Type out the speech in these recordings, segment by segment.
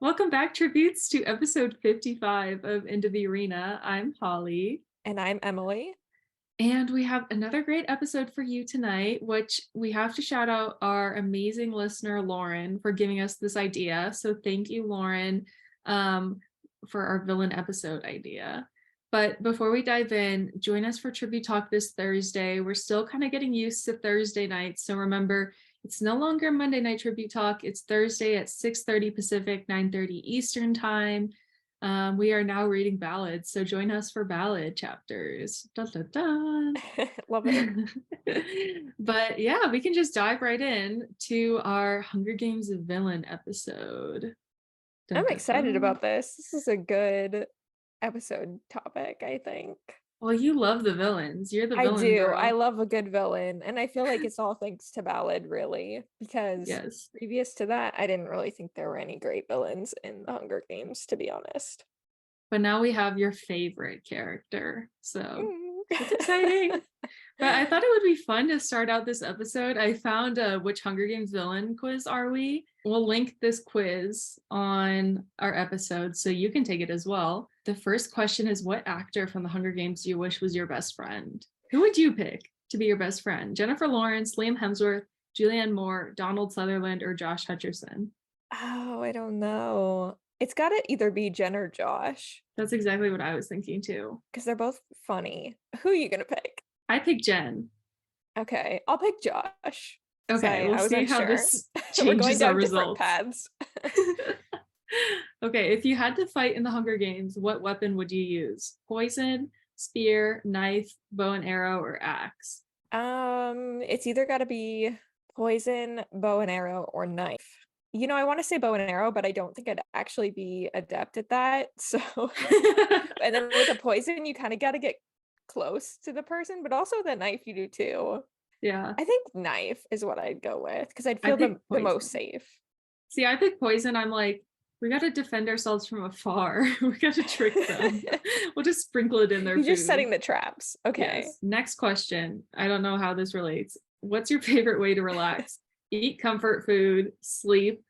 Welcome back, tributes to episode 55 of Into the Arena. I'm Holly. And I'm Emily. And we have another great episode for you tonight, which we have to shout out our amazing listener, Lauren, for giving us this idea. So thank you, Lauren, for our villain episode idea. But before we dive in, join us for Tribute Talk this Thursday. We're still kind of getting used to Thursday nights. So remember, it's no longer Monday Night Tribute Talk. It's Thursday at 6:30 Pacific, 9:30 Eastern Time. We are now reading ballads, so join us for ballad chapters. Dun, dun, dun. Love it. But yeah, we can just dive right in to our Hunger Games villain episode. Dun, I'm dun, excited dun. about this. This is a good episode topic, I think. Well, you love the villains. You're the I villain do. I girl. love a good villain. And I feel like it's all thanks to Ballad, really, because Yes. previous to that, I didn't really think there were any great villains in the Hunger Games, to be honest. But now we have your favorite character. So it's Mm. exciting. But I thought it would be fun to start out this episode. I found a which Hunger Games villain quiz are we? We'll link this quiz on our episode so you can take it as well. The first question is, what actor from the Hunger Games do you wish was your best friend? Who would you pick to be your best friend? Jennifer Lawrence, Liam Hemsworth, Julianne Moore, Donald Sutherland, or Josh Hutcherson? Oh, I don't know. It's got to either be Jen or Josh, That's exactly what I was thinking too. because they're both funny. Who are you going to pick? I picked Jen. Okay, I'll pick Josh. Okay, I we'll was see how unsure. this We're going changes our down different results. paths. Okay, if you had to fight in the Hunger Games, what weapon would you use? Poison, spear, knife, bow and arrow, or axe? It's either got to be poison, bow and arrow, or knife. You know, I want to say bow and arrow, but I don't think I'd actually be adept at that. So, and then with a poison, you kind of got to get close to the person, but also the knife you do too. Yeah, I think knife is what I'd go with because I'd I feel picked the most poison. safe. See, I picked poison. I'm like, we got to defend ourselves from afar. We got to trick them. We'll just sprinkle it in their You're food. just setting the traps. Okay. Yes. Next question. I don't know how this relates. What's your favorite way to relax? Eat comfort food, sleep,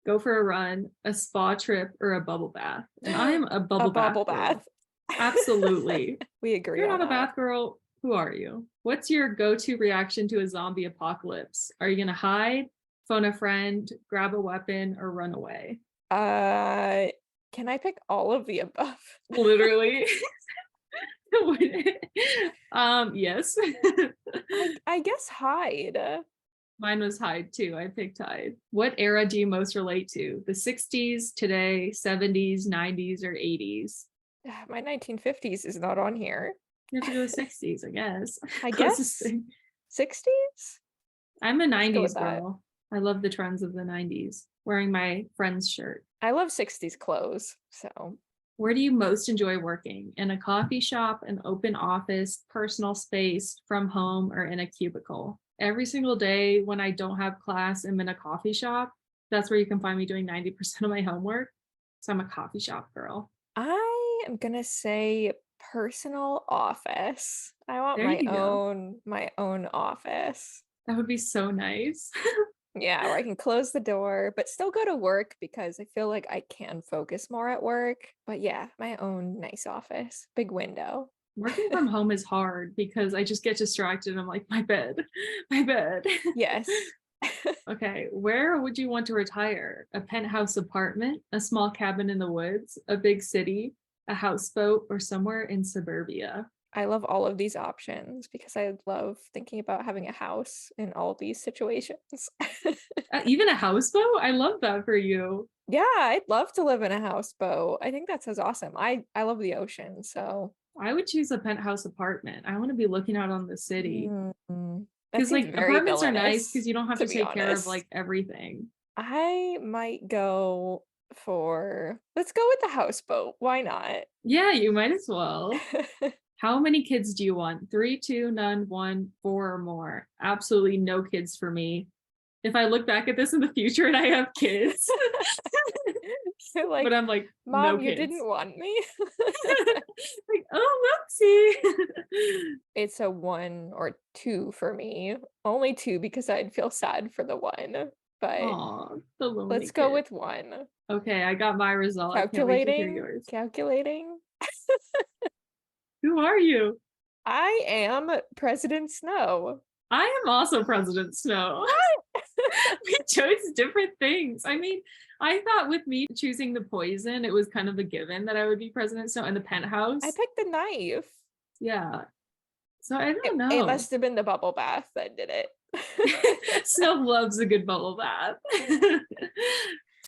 go for a run, a spa trip, or a bubble bath? And I am a bubble bath girl. Bath. Absolutely. We agree You're on not a that. bath girl. Who are you? What's your go-to reaction to a zombie apocalypse? Are you gonna hide, phone a friend, grab a weapon, or run away? Can I pick all of the above? Literally. Yes. I guess hide. Mine was hide too. I picked hide. What era do you most relate to? The 60s, today, 70s, 90s, or 80s? My 1950s is not on here. You have to go with 60s, I guess. I Closest guess thing. 60s? I'm a Let's go with 90s that. girl. I love the trends of the 90s. Wearing my friend's shirt. I love 60s clothes, so Where do you most enjoy working? In a coffee shop, an open office, personal space, from home, or in a cubicle? Every single day when I don't have class, I'm in a coffee shop. That's where you can find me doing 90% of my homework. So I'm a coffee shop girl. I am gonna say personal office. I want There you go. my own office. That would be so nice. Yeah, where I can close the door, but still go to work because I feel like I can focus more at work. But yeah, my own nice office, big window. Working from home is hard because I just get distracted and I'm like, my bed, my bed. Yes. Okay, where would you want to retire? A penthouse apartment, a small cabin in the woods, a big city, a houseboat, or somewhere in suburbia? I love all of these options because I love thinking about having a house in all of these situations. Even a houseboat? I love that for you. Yeah, I'd love to live in a houseboat. I think that sounds awesome. I love the ocean, so I would choose a penthouse apartment. I want to be looking out on the city. that Because seems like very apartments are nice because villainous, you don't have to to be take care of honest. like everything. I might go for let's go with the houseboat. Why not? Yeah, you might as well. How many kids do you want? 3, 2, none, 1, 4, or more? Absolutely no kids for me. If I look back at this in the future and I have kids, You're like, but I'm like, no Mom, you kids. didn't want me. Like, oh, whoopsie. It's a 1 or 2 for me. Only 2 because I'd feel sad for the 1. but Aw, the lonely let's go kid. with one. Okay, I got my result. I can't wait to hear Calculating, yours. calculating. Who are you? I am President Snow. I am also President Snow. What? We chose different things. I mean, I thought with me choosing the poison, it was kind of a given that I would be President Snow in the I penthouse. picked the knife. Yeah. So I don't It know. must have been the bubble bath that did it. Snow loves a good bubble bath.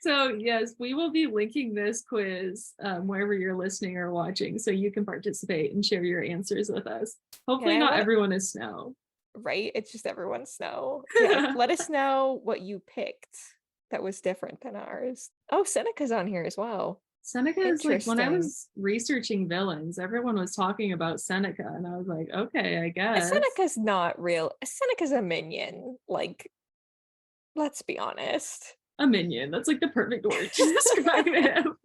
So yes, we will be linking this quiz wherever you're listening or watching, so you can participate and share your answers with us. And Hopefully, I not want everyone is Snow. right? It's just everyone's Snow. Yeah, let us know what you picked that was different than ours. Oh, Seneca's on here as well. Seneca is like, when I Interesting. was researching villains, everyone was talking about Seneca, and I was like, okay, I guess. Seneca's not real. Seneca's a minion. Like, let's be honest. A minion. That's like the perfect word to describe him.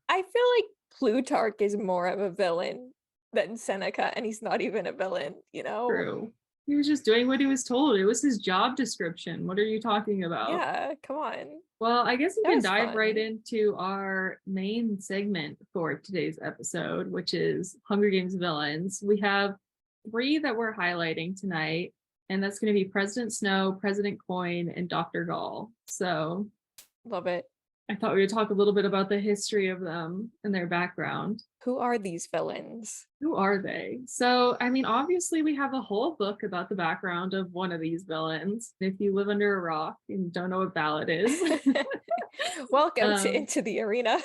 I feel like Plutarch is more of a villain than Seneca, and he's not even a villain, you know? True. He was just doing what he was told. It was his job description. What are you talking about? Yeah, come on. Well, I guess we That can was dive right fun. into our main segment for today's episode, which is Hunger Games villains. We have three that we're highlighting tonight, and that's going to be President Snow, President Coin, and Dr. Gaul. So Love it. I thought we would talk a little bit about the history of them and their background. Who are these villains? Who are they? So, I mean, obviously, we have a whole book about the background of one of these villains. If you live under a rock and don't know what ballad is, Welcome to um, Into the Arena.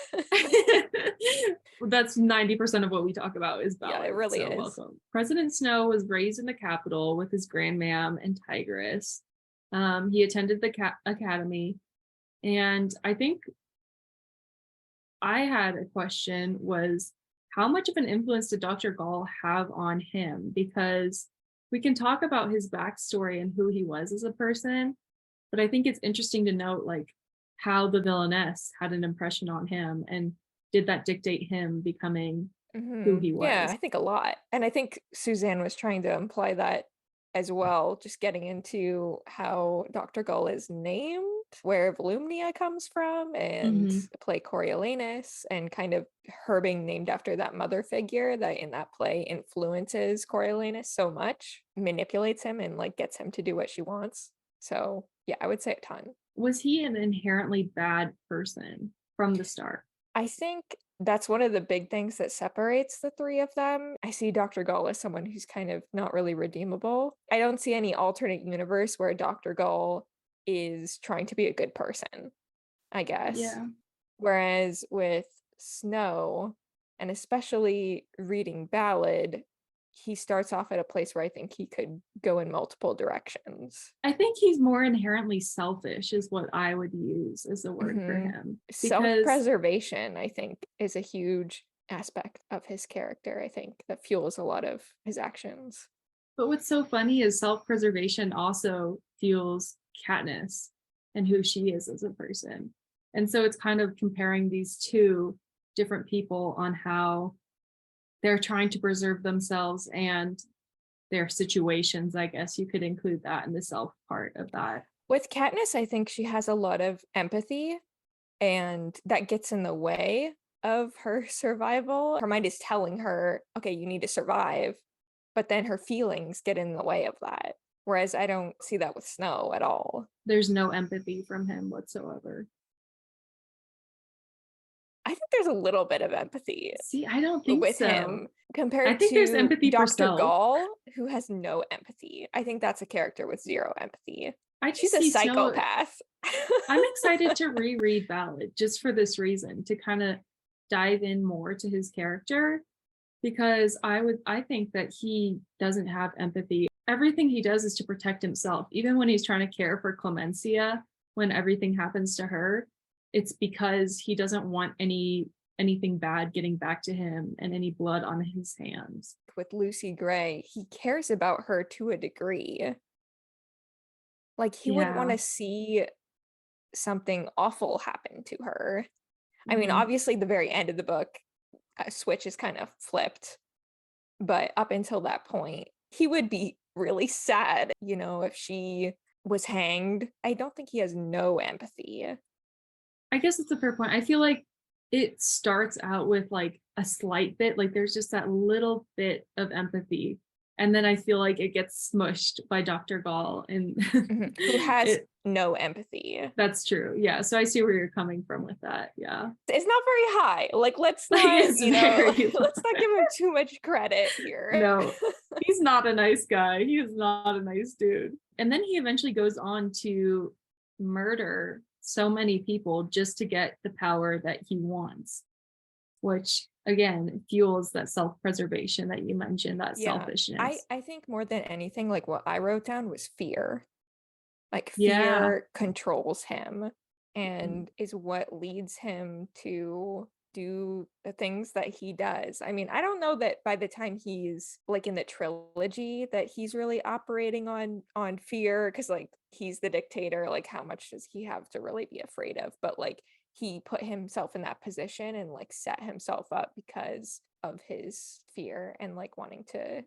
that's 90% of what we talk about is Yeah, it ballad. really So, is. welcome. President Snow was raised in the capital with his grandmam and tigress. He attended the academy, and I think I had a question was how much of an influence did Dr. Gall have on him? Because we can talk about his backstory and who he was as a person, but I think it's interesting to note like how the villainess had an impression on him and did that dictate him becoming who he Yeah, was? I think a lot. And I think Suzanne was trying to imply that as well, just getting into how Dr. Gull is named, where Volumnia comes from, and Mhm. play Coriolanus, and kind of her being named after that mother figure that in that play influences Coriolanus so much, manipulates him and like gets him to do what she wants. So yeah, I would say a ton. Was he an inherently bad person from the start? I think that's one of the big things that separates the three of them. I see Dr. Gull as someone who's kind of not really redeemable. I don't see any alternate universe where Dr. Gull is trying to be a good person, I guess. Yeah. Whereas with Snow, and especially reading Ballad, he starts off at a place where I think he could go in multiple directions. I think he's more inherently selfish, is what I would use as a word for him. Because, Self-preservation, I think, is a huge aspect of his character, I think, that fuels a lot of his actions. but what's so funny is self preservation also fuels Katniss and who she is as a person. And so it's kind of comparing these two different people on how they're trying to preserve themselves and their situations. I guess you could include that in the self part of that. With Katniss, I think she has a lot of empathy, and that gets in the way of her survival. Her mind is telling her, okay, you need to survive, but then her feelings get in the way of that. Whereas I don't see that with Snow at all. There's no empathy from him whatsoever. I think there's a little bit of empathy See, I don't think with so. him I compared think there's to empathy for Dr. self. Gaul, who has no empathy. I think that's a character with zero empathy. I She's just a see Snow. psychopath. I'm excited to reread Ballad just for this reason, to kind of dive in more to his character, because I think that he doesn't have empathy. Everything he does is to protect himself. Even when he's trying to care for Clemencia, when everything happens to her, it's because he doesn't want anything bad getting back to him and any blood on his hands. With Lucy Gray, he cares about her to a degree. Like, he wouldn't want Yeah. to see something awful happen to her. I mean, Mhm. obviously, the very end of the book, switch is kind of flipped. But up until that point, he would be really sad, if she was hanged, I don't think he has no empathy. I guess it's a fair point. I feel like it starts out with like a slight bit, like there's just that little bit of empathy. And then I feel like it gets smushed by Dr. Gaul and Mhm. Who has it no empathy. that's true. Yeah. So I see where you're coming from with that. Yeah. It's not very high. Like, let's Like not, it's very let's not give him too much credit here. no, he's not a nice guy. He is not a nice dude. And then he eventually goes on to murder so many people just to get the power that he wants, which again fuels that self-preservation that you mentioned, that Yeah. I selfishness. I think more than anything, like what I wrote down was fear. Like Yeah. fear controls him and is what leads him to do the things that he does. I mean, I don't know that by the time he's like in the trilogy that he's really operating on fear, because like he's the dictator, like how much does he have to really be afraid of? But like he put himself in that position and like set himself up because of his fear and like wanting to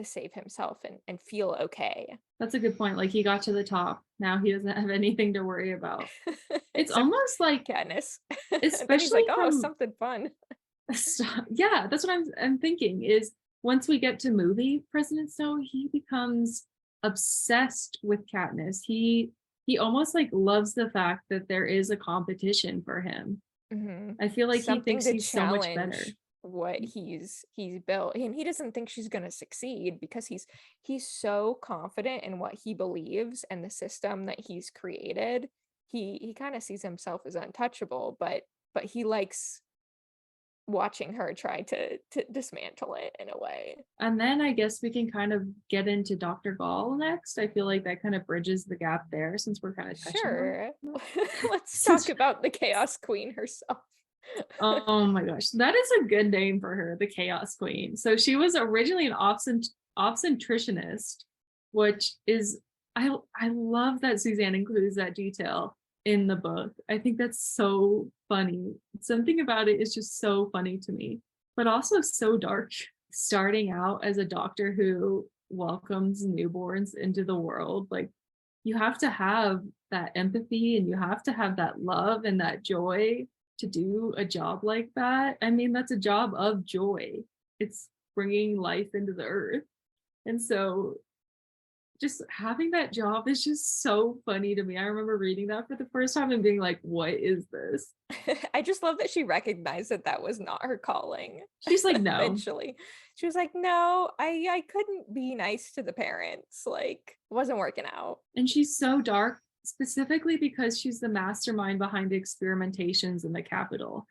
save himself and feel okay. That's a good point. Like he got to the top. Now he doesn't have anything to worry about. It's Except almost like, Katniss. And then he's especially like, "Oh, from something fun." yeah, that's what I'm thinking is once we get to movie President Snow, he becomes obsessed with Katniss. He almost like loves the fact that there is a competition for him. Mhm. I feel like he Something thinks to he's so much better. challenge what he's built. And he doesn't think she's gonna succeed because he's so confident in what he believes and the system that he's created. He kind of sees himself as untouchable, but he likes watching her try to dismantle it in a way. And then I guess we can kind of get into Dr. Gaul next. I feel like that kind of bridges the gap there since we're kind of touching on Sure. it. Let's talk Since about the Chaos Queen herself. oh my gosh, that is a good name for her, the Chaos Queen. So she was originally an obstetricianist, which is I love that Suzanne includes that detail in the book. I think that's so funny. Something about it is just so funny to me, but also so dark. Starting out as a doctor who welcomes newborns into the world, like you have to have that empathy and you have to have that love and that joy to do a job like that. I mean, that's a job of joy. It's bringing life into the earth. And so just having that job is just so funny to me. I remember reading that for the first time and being like, what is this? I just love that she recognized that that was not her calling. She's like, no. Eventually, she was like, "No, I couldn't be nice to the parents. Like, it wasn't working out." And she's so dark, specifically because she's the mastermind behind the experimentations in the Capitol,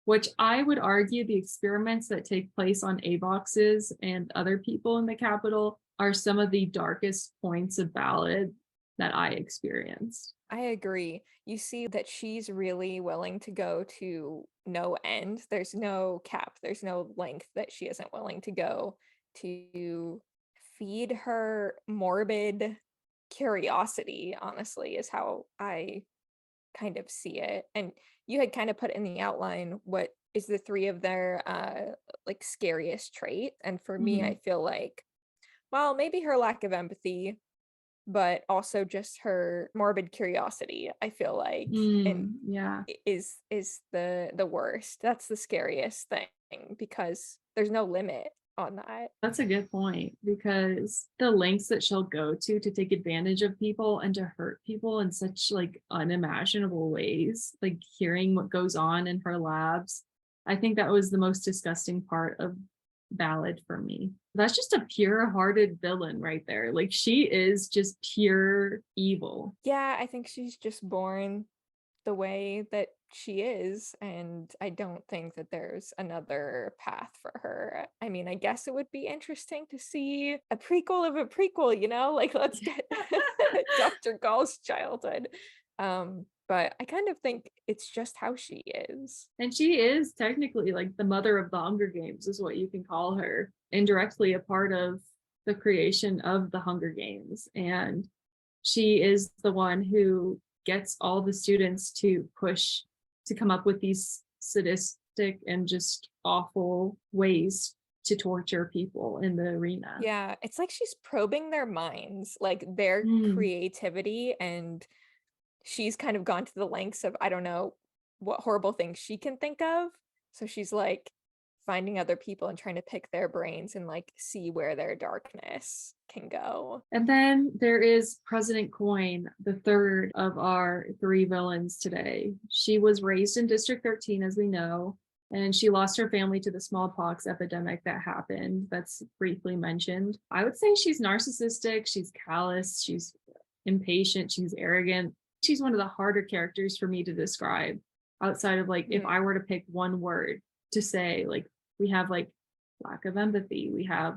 which I would argue the experiments that take place on Avoxes and other people in the Capitol are some of the darkest points of ballad that I experienced. I agree. You see that she's really willing to go to no end. There's no cap, there's no length that she isn't willing to go to feed her morbid curiosity, honestly, is how I kind of see it. And you had kind of put in the outline what is the three of their like scariest trait. And for me, I Mhm. feel like, well, maybe her lack of empathy, but also just her morbid curiosity, I feel like, and Yeah. is the worst. That's the scariest thing because there's no limit on that. That's a good point because the lengths that she'll go to take advantage of people and to hurt people in such like unimaginable ways, like hearing what goes on in her labs. I think that was the most disgusting part of Ballad for me. That's just a pure-hearted villain right there. Like she is just pure evil. Yeah, I think she's just born the way that she is, and I don't think that there's another path for her. I mean, I guess it would be interesting to see a prequel of a prequel, like let's get Dr. Gaul's childhood. But I kind of think it's just how she is. And she is technically like the mother of the Hunger Games, is what you can call her, indirectly a part of the creation of the Hunger Games. And she is the one who gets all the students to push to come up with these sadistic and just awful ways to torture people in the arena. Yeah, it's like she's probing their minds, like their Mm. creativity, and she's kind of gone to the lengths of I don't know what horrible things she can think of. So she's like finding other people and trying to pick their brains and like see where their darkness can go. And then there is President Coin, the third of our three villains today. She was raised in District 13, as we know, and she lost her family to the smallpox epidemic that happened. That's briefly mentioned. I would say she's narcissistic, she's callous, she's impatient, she's arrogant. She's one of the harder characters for me to describe outside of like, if Mhm. I were to pick one word to say, like, we have like lack of empathy, we have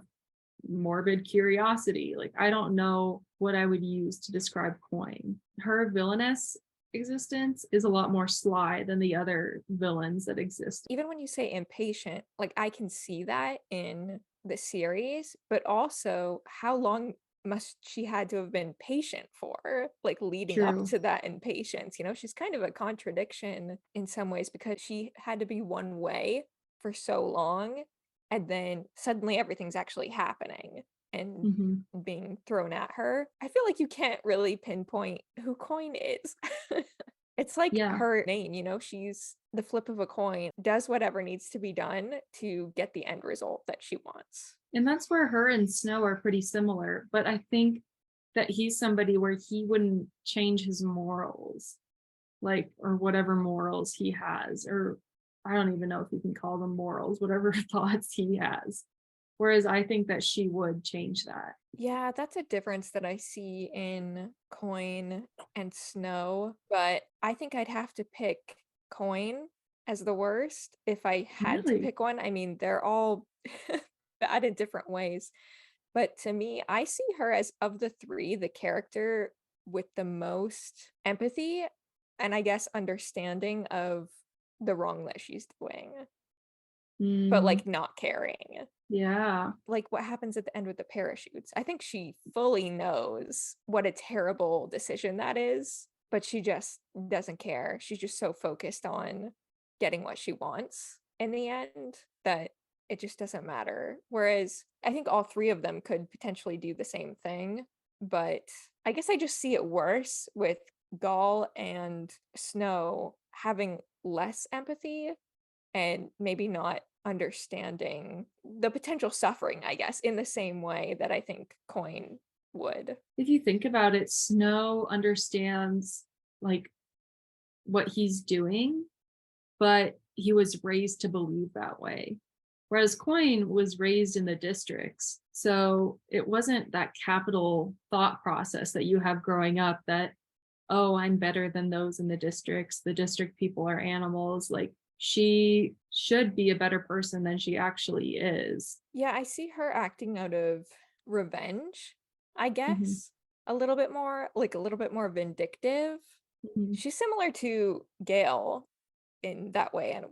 morbid curiosity. Like, I don't know what I would use to describe Coin. Her villainous existence is a lot more sly than the other villains that exist. Even when you say impatient, like I can see that in the series, but also how long must she had to have been patient for, like leading up True. to that impatience? You know, she's kind of a contradiction in some ways because she had to be one way for so long, and then suddenly everything's actually happening and Hmm. being thrown at her. I feel like you can't really pinpoint who Coin is. It's like Yeah. her name, you know, she's the flip of a coin, does whatever needs to be done to get the end result that she wants. And that's where her and Snow are pretty similar. But I think that he's somebody where he wouldn't change his morals, like, or whatever morals he has, or I don't even know if you can call them morals, whatever thoughts he has. Whereas I think that she would change that. Yeah, that's a difference that I see in Coin and Snow, but I think I'd have to pick Coin as the worst if I had to Really? pick one. I mean, they're all bad in different ways, but to me, I see her as of the three, the character with the most empathy and I guess understanding of the wrong that she's doing, but Mm, like not caring. yeah. Like what happens at the end with the parachutes. I think she fully knows what a terrible decision that is, but she just doesn't care. She's just so focused on getting what she wants in the end that it just doesn't matter. Whereas I think all three of them could potentially do the same thing, but I guess I just see it worse with Gaul and Snow having less empathy and maybe not understanding the potential suffering, I guess, in the same way that I think Coin would. If you think about it, Snow understands like what he's doing, but he was raised to believe that way. Whereas Coin was raised in the districts. So it wasn't that capital thought process that you have growing up that, oh, I'm better than those in the districts. The district people are animals. Like, she should be a better person than she actually is. Yeah, I see her acting out of revenge, I Mhm. guess, a little bit more, like a little bit more vindictive. Mhm. She's similar to Gail in that way, and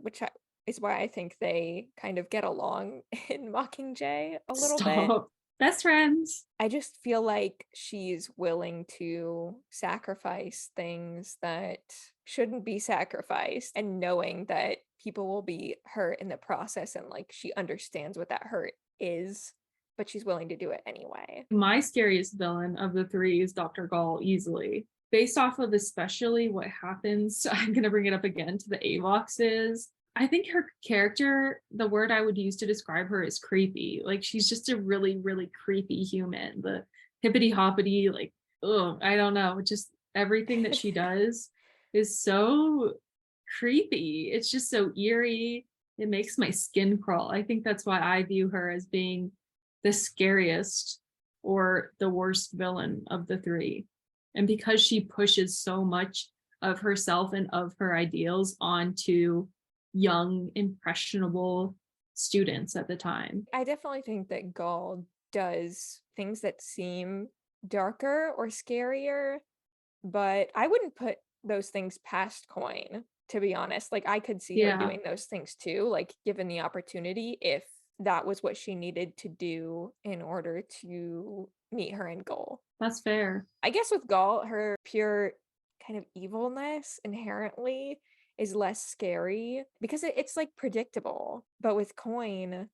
is why I think they kind of get along in Mockingjay a little bit. Stop. Best friends. I just feel like she's willing to sacrifice things that shouldn't be sacrificed and knowing that people will be hurt in the process and like she understands what that hurt is, but she's willing to do it anyway. My scariest villain of the three is Dr. Gaul, easily. Based off of especially what happens, so I'm going to bring it up again to the Avoxes. I think her character, the word I would use to describe her is creepy. Like, she's just a really, really creepy human. The hippity hoppity, like, oh, I don't know. Just everything that she does is so creepy. It's just so eerie. It makes my skin crawl. I think that's why I view her as being the scariest or the worst villain of the three. And because she pushes so much of herself and of her ideals onto young, impressionable students at the time. I definitely think that Gaul does things that seem darker or scarier, but I wouldn't put those things past Coin, to be honest. Like I could see her Yeah, doing those things too, like given the opportunity, if that was what she needed to do in order to meet her end goal. that's fair. I guess with Gaul, her pure kind of evilness inherently is less scary because it's like predictable. But with Coin,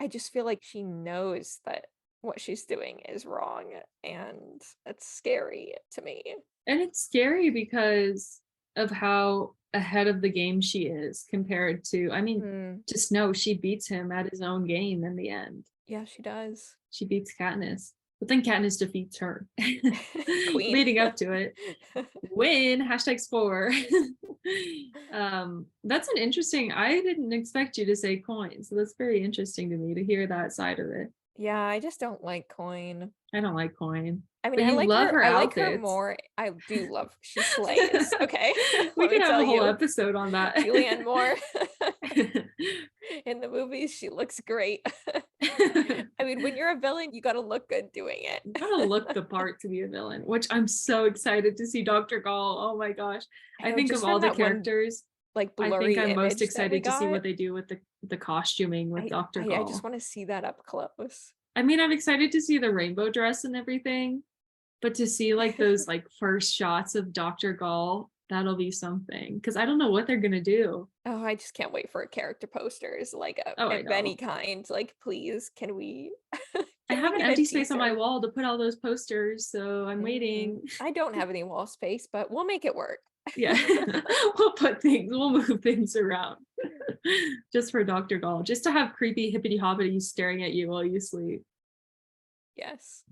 I just feel like she knows that what she's doing is wrong, and that's scary to me. And it's scary because of how ahead of the game she is compared to, I mean, Mm, to Snow, she beats him at his own game in the end. yeah, she does. She beats Katniss, but then Katniss defeats her, Queen. leading up to it. Win #4. That's an interesting. I didn't expect you to say coin, so that's very interesting to me to hear that side of it. Yeah, I just don't like Coin. I don't like coin, I mean, but you love her I like her outfits. more. I do love she slays. Okay. We Let could me have tell a whole you. episode on that. Julianne Moore in the movies, she looks great. I mean, when you're a villain, you got to look good doing it. You gotta look the part to be a villain, which I'm so excited to see Dr. Gaul. Oh my gosh. I I know, think just of all from the that one characters, like I think blurry I'm most image that we excited to see got, what they do with the costuming with Dr. I just Gaul. want to see that up close. I mean, I'm excited to see the rainbow dress and everything, but to see like those like first shots of Dr. Gaul, that'll be something. Because I don't know what they're gonna do. Oh, I just can't wait for character posters, like Oh, I of any know. kind. Like, please, can we I can we have an get a empty space on my teaser? wall to put all those posters, so I'm Mm, waiting. I don't have any wall space, but we'll make it work. Yeah, we'll move things around just for Dr. Gaul, just to have creepy hippity hoppity staring at you while you sleep. Yes.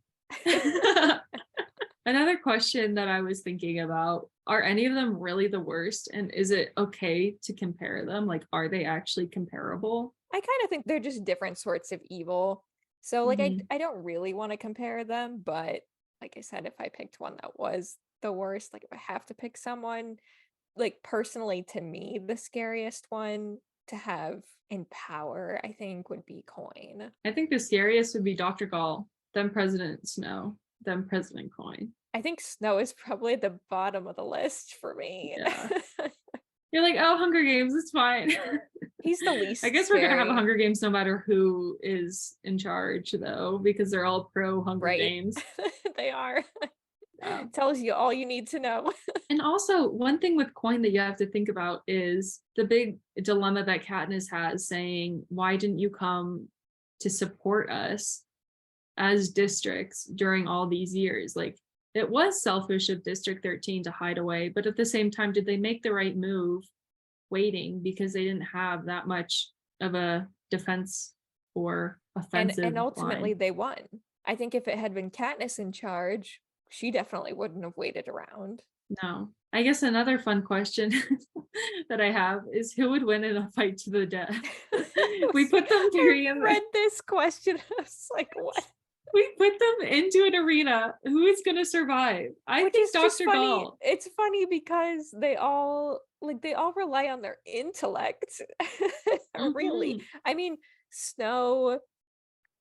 Another question that I was thinking about, are any of them really the worst? And is it okay to compare them? Like, are they actually comparable? I kind of think they're just different sorts of evil. So like Mhm. I don't really want to compare them, but like I said, if I picked one that was the worst, like if I have to pick someone, like personally to me, the scariest one to have in power, I think would be Coin. I think the scariest would be Dr. Gaul, then President Snow, then President Coin. I think Snow is probably at the bottom of the list for me. Yeah. You're like, oh, Hunger Games, it's fine. He's the I least guess we're gonna have a scary, Hunger Games no matter who is in charge, though, because they're all pro Hunger right? Games. They are. Yeah. Tells you all you need to know. And also, one thing with coin that you have to think about is the big dilemma that Katniss has, saying, "Why didn't you come to support us as districts during all these years?" Like, it was selfish of District 13 to hide away, but at the same time, did they make the right move waiting because they didn't have that much of a defense or And offensive ultimately line? they won. I think if it had been Katniss in charge, she definitely wouldn't have waited around. No. I guess another fun question that I have is, who would win in a fight to the death? We put them I three in the read this question. I was like, what? we put them into an arena. Who is gonna survive? I Which think is just Dr. funny. Gaul. It's funny because they all rely on their intellect. Really. Mhm. I mean, Snow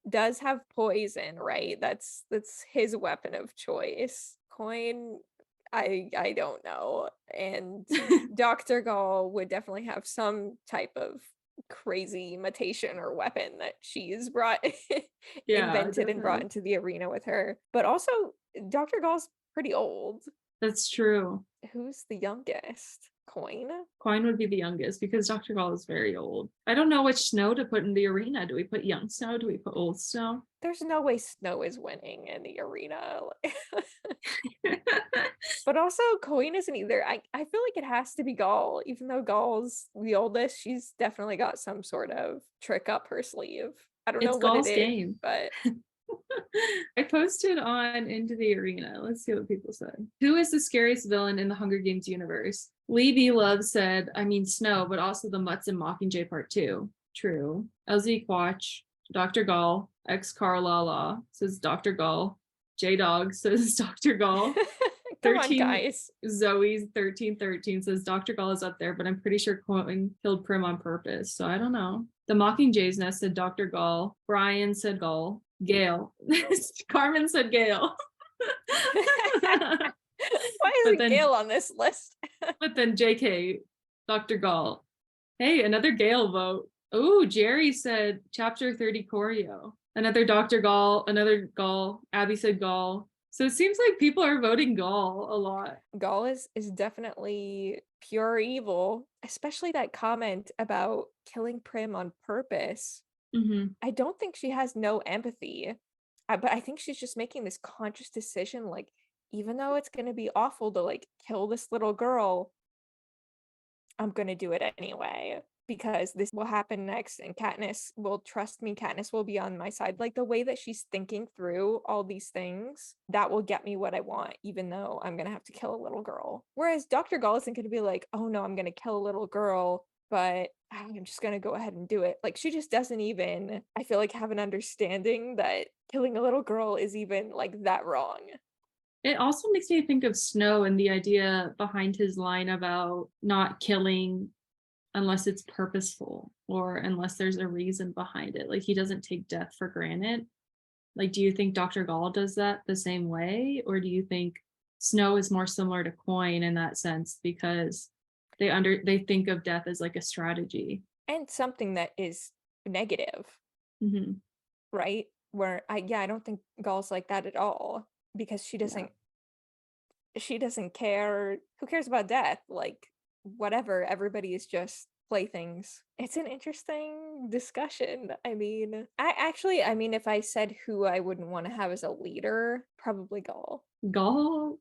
does have poison, right? That's his weapon of choice. Coin, I don't know. And Dr. Gall would definitely have some type of crazy imitation or weapon that she's brought Yeah, invented and brought definitely. into the arena with her. But also Dr. Gall's pretty old. That's true. Who's the youngest? Coin? Coin would be the youngest because Dr. Gaul is very old. I don't know which Snow to put in the arena. Do we put young Snow? Do we put old Snow? There's no way Snow is winning in the arena. But also Coin isn't either. I feel like it has to be Gaul, even though Gaul's the oldest, she's definitely got some sort of trick up her sleeve. I don't know It's what it Gaul's is, game. but I posted on Into the Arena. Let's see what people said. Who is the scariest villain in the Hunger Games universe? Lee B. Love said, I mean, Snow, but also the Mutts and Mockingjay Part 2. True. LZ Quatch, Dr. Gall, X Carlala says Dr. Gall. J Dog says Dr. Gall. come on, 13 guys. Zoe's 1313 says Dr. Gall is up there, but I'm pretty sure Coin killed Prim on purpose. So I don't know. The Mockingjays Nest said Dr. Gall. Brian said Gall. Gail. Carmen said Gail. Why but isn't then Gail on this list? but then JK, Dr. Gall. Hey, another Gail vote. Oh, Jerry said chapter 30 choreo. Another Dr. Gall, another Gall. Abby said Gall. So it seems like people are voting Gall a lot. Gaul is definitely pure evil, especially that comment about killing Prim on purpose. Mhm. I don't think she has no empathy, but I think she's just making this conscious decision, like, even though it's gonna be awful to, like, kill this little girl, I'm gonna do it anyway because this will happen next and Katniss will trust me. Katniss will be on my side. Like the way that she's thinking through all these things, that will get me what I want, even though I'm gonna have to kill a little girl. Whereas Dr. Gall isn't gonna be like, oh no, I'm gonna kill a little girl, but I'm just gonna go ahead and do it. Like she just doesn't even, I feel like, have an understanding that killing a little girl is even like that wrong. It also makes me think of Snow and the idea behind his line about not killing unless it's purposeful or unless there's a reason behind it. Like he doesn't take death for granted. Like, do you think Dr. Gall does that the same way? Or do you think Snow is more similar to Coin in that sense because they think of death as like a strategy? And something that is negative, Hmm. right? Where I don't think Gall's like that at all because Yeah. she doesn't care. Who cares about death? Like whatever, everybody is just playthings. It's an interesting discussion. I mean if I said who I wouldn't want to have as a leader, probably Gall. Gall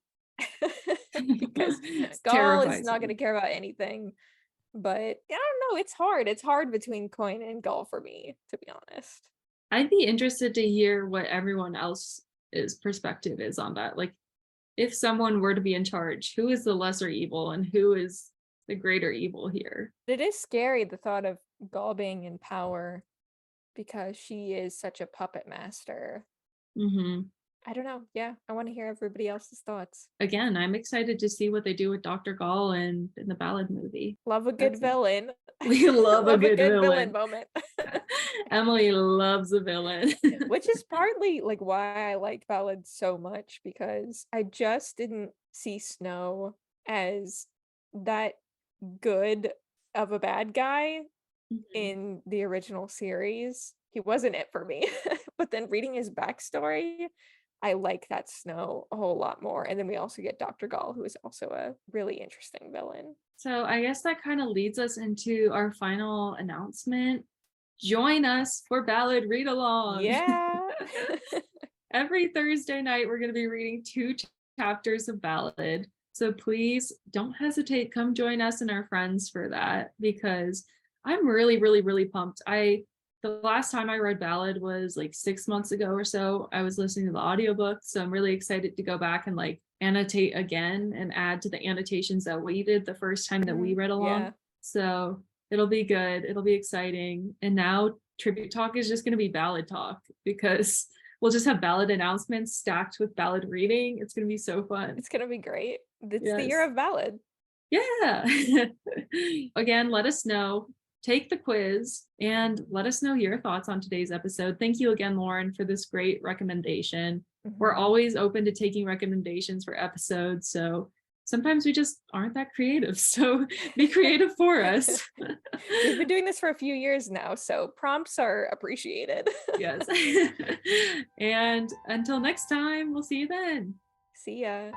Because Gall is terrifies not going me. to care about anything. But I don't know, it's hard. It's hard between Coin and Gall for me, to be honest. I'd be interested to hear what everyone else's perspective is on that. Like, if someone were to be in charge, who is the lesser evil and who is the greater evil here? It is scary, the thought of Gall being in power because she is such a puppet master. Hmm. I don't know. Yeah, I want to hear everybody else's thoughts. Again, I'm excited to see what they do with Dr. Gall and in the Ballad movie. Love a good That's it. villain. We love a Love a good good villain villain. moment. Emily loves a villain. Which is partly like why I liked Ballad so much because I just didn't see Snow as that good of a bad guy Mhm. in the original series. He wasn't it for me. But then reading his backstory, I like that Snow a whole lot more. And then we also get Dr. Gall, who is also a really interesting villain. So I guess that kind of leads us into our final announcement. Join us for Ballad Read Along. Yeah. Every Thursday night, we're going to be reading two chapters of Ballad. So please don't hesitate. Come join us and our friends for that because I'm really, really, really pumped. The last time I read Ballad was like 6 months ago or so. I was listening to the audiobook. So I'm really excited to go back and like annotate again and add to the annotations that we did the first time that we read along. Yeah. So it'll be good. It'll be exciting. And now Tribute Talk is just going to be Ballad Talk because we'll just have ballad announcements stacked with ballad reading. It's going to be so fun. It's gonna be great. It's the year Yes. of ballad. Yeah. Again, let us know. Take the quiz and let us know your thoughts on today's episode. Thank you again, Lauren, for this great recommendation. We're Mhm. always open to taking recommendations for episodes. So sometimes we just aren't that creative. So be creative for us. We've been doing this for a few years now, so prompts are appreciated. Yes. And until next time, we'll see you then. See ya.